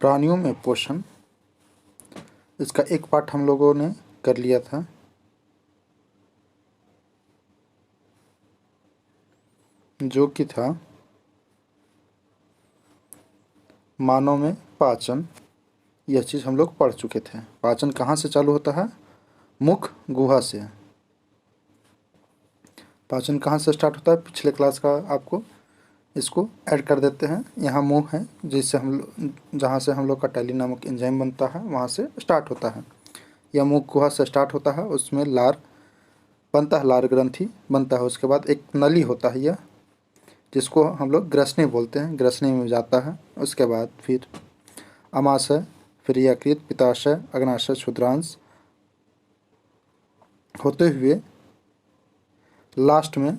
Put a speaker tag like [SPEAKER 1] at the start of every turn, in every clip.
[SPEAKER 1] प्राणियों में पोषण, इसका एक पाठ हम लोगों ने कर लिया था। जो कि था मानव में पाचन। यह चीज़ हम लोग पढ़ चुके थे। पाचन कहाँ से चालू होता है? मुख गुहा से। पाचन कहाँ से स्टार्ट होता है? पिछले क्लास का आपको इसको ऐड कर देते हैं। यहाँ मुंह है, जिससे जहाँ से हम लोग का टैलिन नामक एंजाइम बनता है, वहाँ से स्टार्ट होता है। यह मुख गुहा से स्टार्ट होता है, उसमें लार बनता है, लार ग्रंथि बनता है। उसके बाद एक नली होता है यह, जिसको हम लोग ग्रसनी बोलते हैं, ग्रसनी में जाता है। उसके बाद फिर अमाशय, फिर यकृत, पित्ताशय, अग्नाशय, क्षुद्रांश होते हुए लास्ट में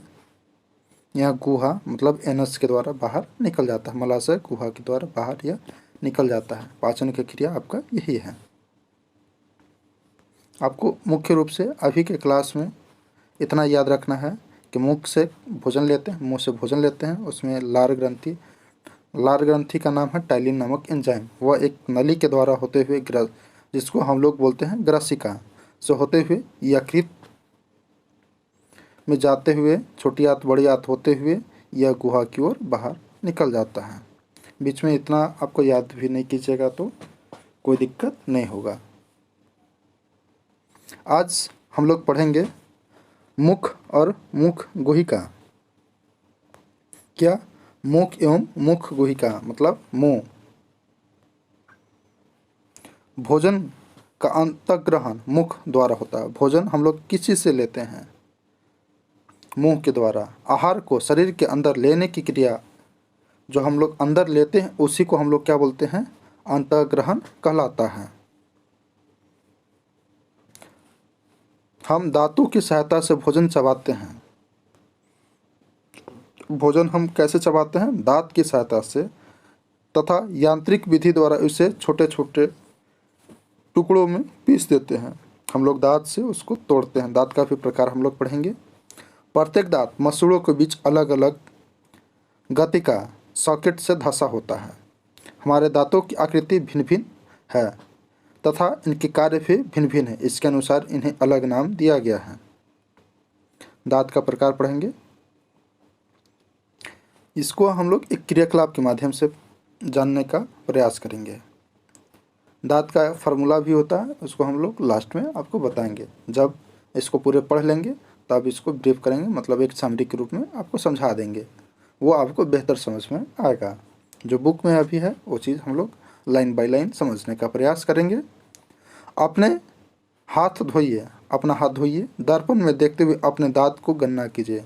[SPEAKER 1] यह गुहा मतलब एनस के द्वारा बाहर निकल जाता है। मलाशय गुहा के द्वारा बाहर यह निकल जाता है। पाचन की क्रिया आपका यही है। आपको मुख्य रूप से अभी के क्लास में इतना याद रखना है कि मुख से भोजन लेते हैं, मुंह से भोजन लेते हैं, उसमें लार ग्रंथि का नाम है टैलिन नामक एंजाइम। वह एक नली के द्वारा होते हुए जिसको हम लोग बोलते हैं ग्रसिका से होते हुए यकृत में जाते हुए छोटी आंत बड़ी आंत होते हुए यह गुहा की ओर बाहर निकल जाता है। बीच में इतना आपको याद भी नहीं कीजिएगा तो कोई दिक्कत नहीं होगा। आज हम लोग पढ़ेंगे मुख और मुख गुहिका। क्या? मुख एवं मुख गुहिका मतलब मुंह। भोजन का अंतग्रहण मुख द्वारा होता है। भोजन हम लोग किस चीज़ से लेते हैं? मुंह के द्वारा। आहार को शरीर के अंदर लेने की क्रिया जो हम लोग अंदर लेते हैं उसी को हम लोग क्या बोलते हैं? अंतग्रहण कहलाता है। हम दांतों की सहायता से भोजन चबाते हैं। भोजन हम कैसे चबाते हैं? दांत की सहायता से, तथा यांत्रिक विधि द्वारा इसे छोटे छोटे टुकड़ों में पीस देते हैं। हम लोग दांत से उसको तोड़ते हैं। दांत का भी प्रकार हम लोग पढ़ेंगे। प्रत्येक दांत मसूड़ों के बीच अलग अलग गति का सॉकेट से धंसा होता है। हमारे दांतों की आकृति भिन्न भिन्न है तथा इनके कार्य भी भिन्न भिन्न है। इसके अनुसार इन्हें अलग नाम दिया गया है। दांत का प्रकार पढ़ेंगे। इसको हम लोग एक क्रियाकलाप के माध्यम से जानने का प्रयास करेंगे। दांत का फार्मूला भी होता है, उसको हम लोग लास्ट में आपको बताएंगे। जब इसको पूरे पढ़ लेंगे तब इसको ब्रीफ करेंगे, मतलब एक समरी के रूप में आपको समझा देंगे। वो आपको बेहतर समझ में आएगा। जो बुक में अभी है वो चीज़ हम लोग लाइन बाय लाइन समझने का प्रयास करेंगे। अपने हाथ धोइए, अपना हाथ धोइए, दर्पण में देखते हुए अपने दांत को गणना कीजिए।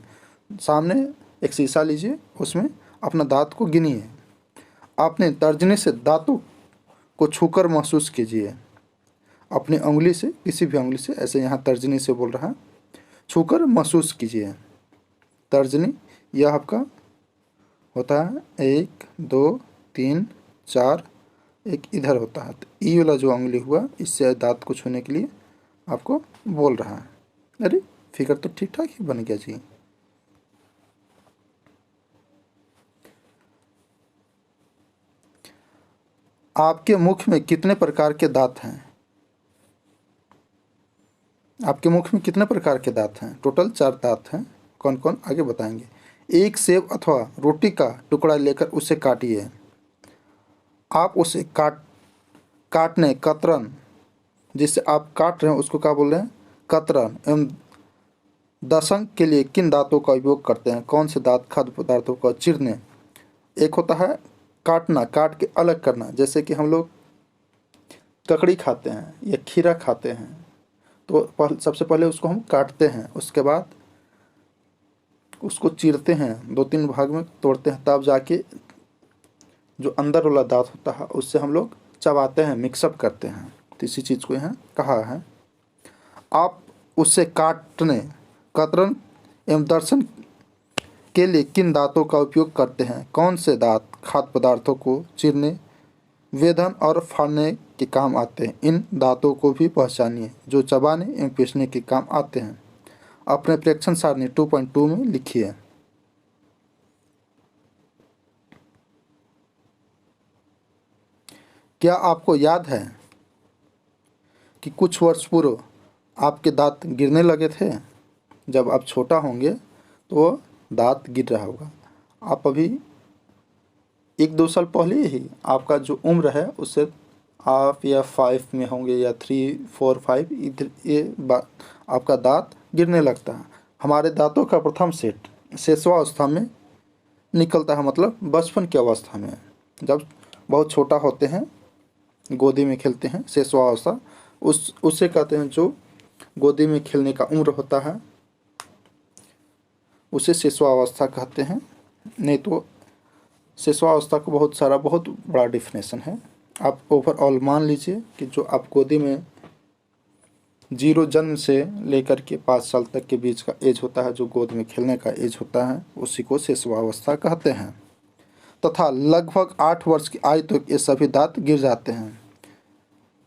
[SPEAKER 1] सामने एक शीशा लीजिए, उसमें अपना दांत को गिनिए। अपने तर्जनी से दांतों को छूकर महसूस कीजिए। अपनी उंगली से, किसी भी उंगली से, ऐसे यहाँ तर्जनी से बोल रहा है, छूकर महसूस कीजिए। तर्जनी यह आपका होता है 1 2 3 4, एक इधर होता है। तो ई वाला जो उंगली हुआ, इससे दांत को छूने के लिए आपको बोल रहा है। अरे फिगर तो ठीक ठाक ही बन गया जी। आपके मुख में कितने प्रकार के दांत हैं? आपके मुख में कितने प्रकार के दांत हैं? टोटल 4 दांत हैं। कौन कौन? आगे बताएंगे। एक सेब अथवा रोटी का टुकड़ा लेकर उसे काटिए। आप उसे काटने कतरन, जिससे आप काट रहे हैं उसको क्या बोल रहे हैं? कतरन एवं दशंक के लिए किन दांतों का उपयोग करते हैं? कौन से दांत खाद्य पदार्थों का चीरने? एक होता है काटना, काट के अलग करना। जैसे कि हम लोग ककड़ी खाते हैं या खीरा खाते हैं तो सबसे पहले उसको हम काटते हैं, उसके बाद उसको चीरते हैं, 2-3 भाग में तोड़ते हैं, तब जाके जो अंदर वाला दांत होता है उससे हम लोग चबाते हैं, मिक्सअप करते हैं। तो इसी चीज़ को यहाँ कहा है। आप उससे काटने, कतरन एवं दर्शन के लिए किन दांतों का उपयोग करते हैं? कौन से दांत खाद्य पदार्थों को चीरने, वेधन और फाड़ने के काम आते हैं? इन दांतों को भी पहचानिए जो चबाने एवं पीसने के काम आते हैं। अपने प्रेक्षण सारणी 2.2 में लिखिए। क्या आपको याद है कि कुछ वर्ष पूर्व आपके दांत गिरने लगे थे? जब आप छोटा होंगे तो वो दांत गिर रहा होगा। आप अभी 1-2 साल पहले ही आपका जो उम्र है उससे आप या 5 में होंगे या 3, 4, 5 इधर ये बात आपका दांत गिरने लगता है। हमारे दांतों का प्रथम सेट शिशुआवस्था में निकलता है, मतलब बचपन की अवस्था में, जब बहुत छोटा होते हैं, गोदी में खेलते हैं। शिशुआवस्था उससे कहते हैं, जो गोदी में खेलने का उम्र होता है उसे शिशुआवस्था कहते हैं। नहीं तो शिशुआवस्था को बहुत बड़ा डिफिनेशन है। आप ओवरऑल मान लीजिए कि जो आप गोदी में 0 जन्म से लेकर के 5 साल तक के बीच का एज होता है, जो गोद में खेलने का एज होता है, उसी को शिशुआवस्था कहते हैं। तथा लगभग 8 वर्ष की आयु तक ये सभी दांत गिर जाते हैं।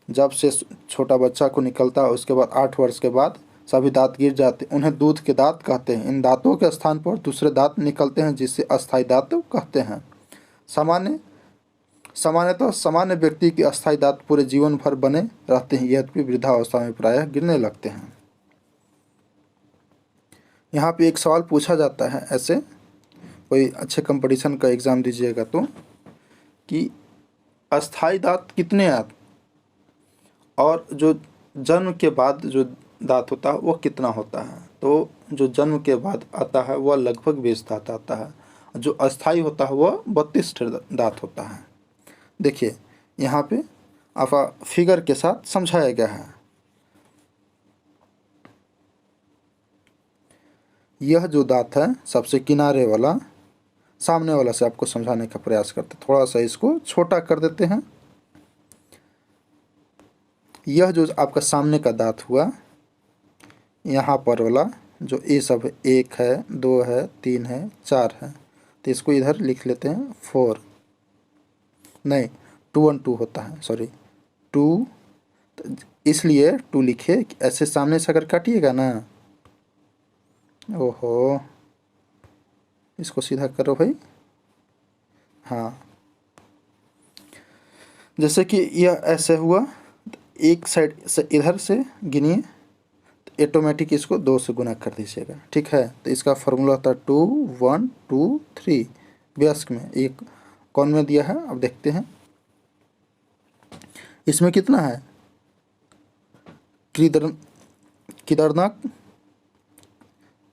[SPEAKER 1] जब से छोटा बच्चा को निकलता है उसके बाद 8 वर्ष के बाद सभी दांत गिर जाते हैं। उन्हें दूध के दांत कहते हैं। इन दांतों के स्थान पर दूसरे दांत निकलते हैं जिसे अस्थायी दांत कहते हैं। सामान्यतः सामान्य व्यक्ति के अस्थायी दांत पूरे जीवन भर बने रहते हैं, यद्यपि वृद्धावस्था में प्रायः गिरने लगते हैं। यहाँ पे एक सवाल पूछा जाता है, ऐसे कोई अच्छे कंपटीशन का एग्ज़ाम दीजिएगा तो, कि अस्थायी दांत कितने और जो जन्म के बाद जो दांत होता है वो कितना होता है? तो जो जन्म के बाद आता है वह लगभग 20 दांत आता है। जो अस्थायी होता है वह 32 दांत होता है। देखिए यहाँ पे आपका फिगर के साथ समझाया गया है। यह जो दांत है सबसे किनारे वाला, सामने वाला से आपको समझाने का प्रयास करते, थोड़ा सा इसको छोटा कर देते हैं। यह जो आपका सामने का दांत हुआ, यहाँ पर वाला जो ये सब है, 1 है, 2 है, 3 है, 4 है, तो इसको इधर लिख लेते हैं 4, नहीं 2 1 2 होता है, सॉरी 2, इसलिए 2 लिखे। ऐसे सामने से अगर काटिएगा ना, ओहो, इसको सीधा करो भाई। हाँ, जैसे कि यह ऐसे हुआ, एक साइड से इधर से गिनिए, तो ऑटोमेटिक इसको 2 से गुना कर दीजिएगा, ठीक है। तो इसका फॉर्मूला होता है 2 1 2 3। वयस्क में एक कौन में दिया है, अब देखते हैं इसमें कितना है।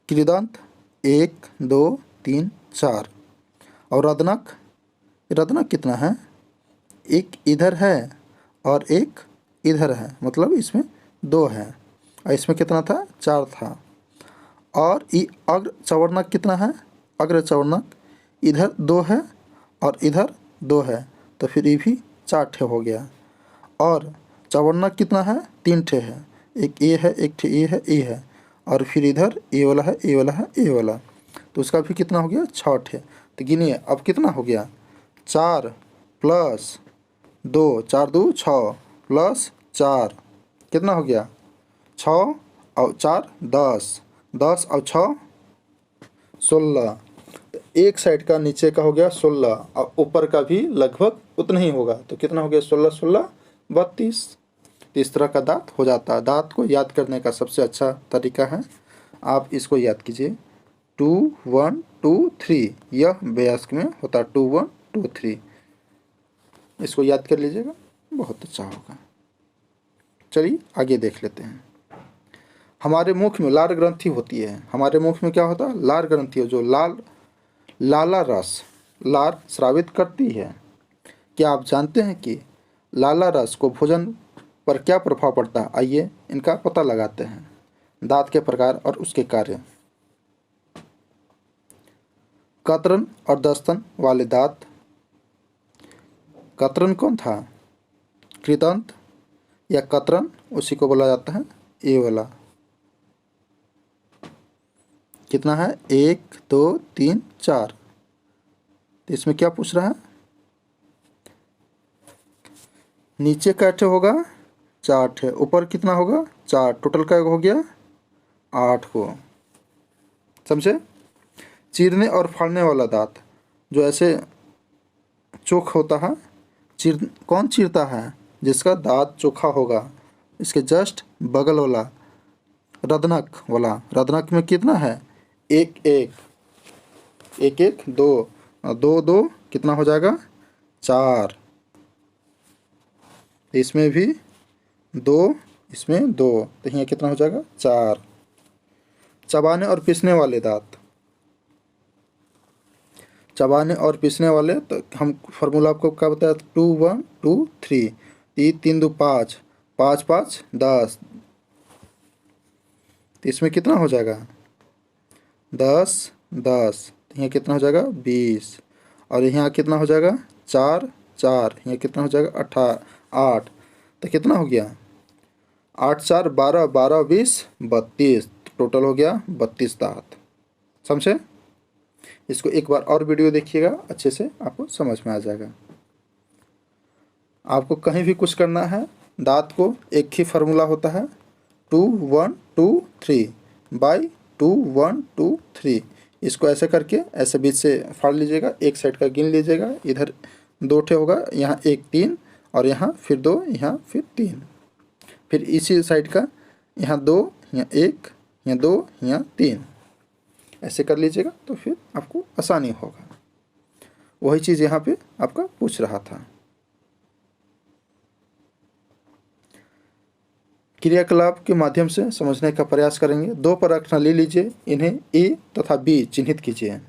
[SPEAKER 1] कृदंत 1 2 3 4, और रदनक कितना है, एक इधर है और एक इधर है, मतलब इसमें 2 है, और इसमें कितना था, 4 था। और अग्र चवर्णक कितना है, अग्र चवर्णक इधर 2 है और इधर 2 है, तो फिर ये भी 4 ठे हो गया। और चवर्णक कितना है, 3 ठे है, एक ए है, एक ठे ए है, ए है, और फिर इधर ए वाला है, ए वाला है, ए वाला, तो उसका भी कितना हो गया, 6 ठे। तो गिनिए अब कितना हो गया, 4 + 2, 4 2 6 + 4 कितना हो गया, 6 और 4 10, 10 और 6 16। तो एक साइड का नीचे का हो गया 16 और ऊपर का भी लगभग उतना ही होगा, तो कितना हो गया, 16 16 32। इस तरह का दांत हो जाता है। दांत को याद करने का सबसे अच्छा तरीका है, आप इसको याद कीजिए, 2 1 2 3, यह वयस्क में होता है 2 1 2 3। इसको याद कर लीजिएगा, बहुत अच्छा होगा। चलिए आगे देख लेते हैं। हमारे मुख में लार ग्रंथि होती है। हमारे मुख में क्या होता है, लार ग्रंथि है, जो लाला रस लार स्रावित करती है। क्या आप जानते हैं कि लाला रस को भोजन पर क्या प्रभाव पड़ता है? आइए इनका पता लगाते हैं। दांत के प्रकार और उसके कार्य। कतरन और दस्तन वाले दांत। कतरन कौन था, कृदंत या कतरन, उसी को बोला जाता है ए वाला। कितना है, 1 2 3 4। तो इसमें क्या पूछ रहा है, नीचे का ठे होगा 4 ठे, ऊपर कितना होगा 4, टोटल का हो गया 8 को, समझे। चीरने और फाड़ने वाला दांत, जो ऐसे चोक होता है, कौन चीरता है? जिसका दांत चोखा होगा। इसके जस्ट बगल वाला रदनक वाला, रदनक में कितना है? एक एक, एक एक दो, दो दो कितना हो जाएगा? 4। इसमें भी 2, इसमें 2, तो यहाँ कितना हो जाएगा? 4। चबाने और पीसने वाले दांत, चबाने और पीसने वाले, तो हम फार्मूला आपको क्या बताया? 2 1 2 3, 3 2 5, 5 5 10, तो इसमें कितना हो जाएगा? 10 10, तो यहाँ कितना हो जाएगा? 20, और यहाँ कितना हो जाएगा? 4 4, यहाँ कितना हो जाएगा? 8, तो कितना हो गया? 8 4 12, 12 20 32, टोटल हो गया 32 दांत। समझे? इसको एक बार और वीडियो देखिएगा, अच्छे से आपको समझ में आ जाएगा। आपको कहीं भी कुछ करना है, दांत को एक ही फार्मूला होता है, 2 1 2 3 बाई 2 1 2 3। इसको ऐसे करके ऐसे बीच से फाड़ लीजिएगा, एक साइड का गिन लीजिएगा, इधर 2 ठे होगा, यहाँ 1 3, और यहाँ फिर 2, यहाँ फिर 3, फिर इसी साइड का यहाँ 2, यहाँ 1, यहाँ 2, यहाँ 3, ऐसे कर लीजिएगा, तो फिर आपको आसानी होगा। वही चीज़ यहाँ पे आपका पूछ रहा था। क्रियाकलाप के माध्यम से समझने का प्रयास करेंगे। 2 परख ले लीजिए, इन्हें ए तथा बी चिन्हित कीजिए।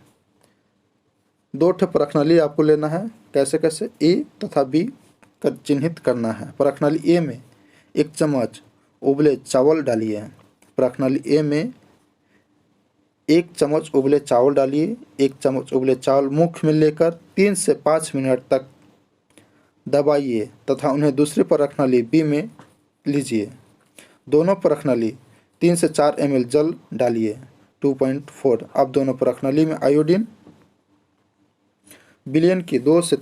[SPEAKER 1] 2 ठे परखनली आपको लेना है। कैसे कैसे? ए तथा बी कर चिन्हित करना है। परखनली ए में 1 चम्मच उबले चावल डालिए। परखनली ए में 1 चम्मच उबले चावल डालिए। 1 चम्मच उबले चावल मुख में लेकर 3 से 5 मिनट तक दबाइए तथा उन्हें दूसरी परखनली बी में लीजिए। दोनों परखनली 3 से 4 ml जल डालिए। 2.4। अब दोनों परखनली में आयोडीन बिलियन की 2 से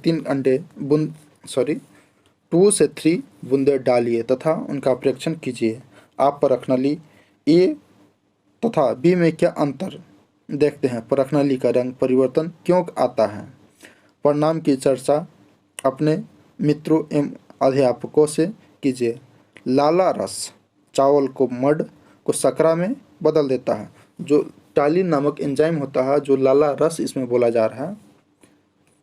[SPEAKER 1] 3 बूंदे डालिए तथा उनका परीक्षण कीजिए। आप परखनली ए तथा बी में क्या अंतर देखते हैं? परखनली का रंग परिवर्तन क्यों आता है? परिणाम की चर्चा अपने मित्रों एवं अध्यापकों से कीजिए। लाला रस चावल को मड को सकरा में बदल देता है। जो टालिन नामक एंजाइम होता है, जो लाला रस इसमें बोला जा रहा है,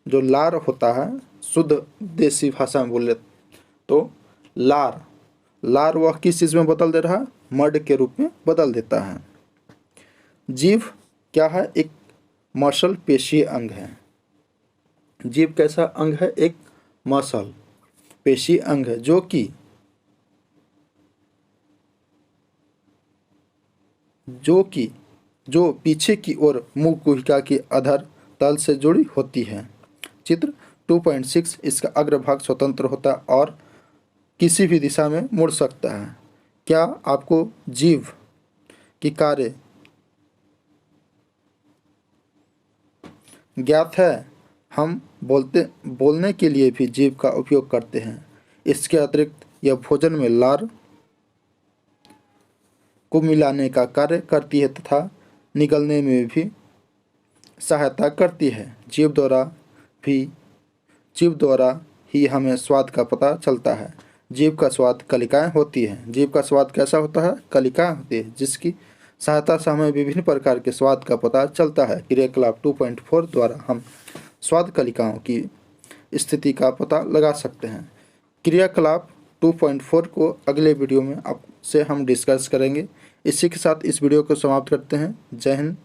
[SPEAKER 1] जो लार होता है, शुद्ध देसी भाषा में बोले तो लार वह किस चीज़ में बदल दे रहा है? मड के रूप में बदल देता है। जीभ क्या है? एक मसल पेशीय अंग है। जीभ कैसा अंग है? एक मसल पेशीय अंग है, जो पीछे की ओर मुख गुहिका की अधर तल से जुड़ी होती है। चित्र 2.6। इसका अग्रभाग स्वतंत्र होता है और किसी भी दिशा में मुड़ सकता है। क्या आपको जीभ की कार्य ज्ञात है? हम बोलने के लिए भी जीभ का उपयोग करते हैं। इसके अतिरिक्त यह भोजन में लार को मिलाने का कार्य करती है तथा निगलने में भी सहायता करती है। जीभ द्वारा ही हमें स्वाद का पता चलता है। जीभ का स्वाद कलिकाएं होती हैं। जीभ का स्वाद कैसा होता है? कलिकाएं होती है, जिसकी सहायता से हमें विभिन्न प्रकार के स्वाद का पता चलता है। क्रियाकलाप 2.4 द्वारा हम स्वाद कलिकाओं की स्थिति का पता लगा सकते हैं। क्रियाकलाप 2.4 को अगले वीडियो में आपसे हम डिस्कस करेंगे। इसी के साथ इस वीडियो को समाप्त करते हैं। जय हिंद।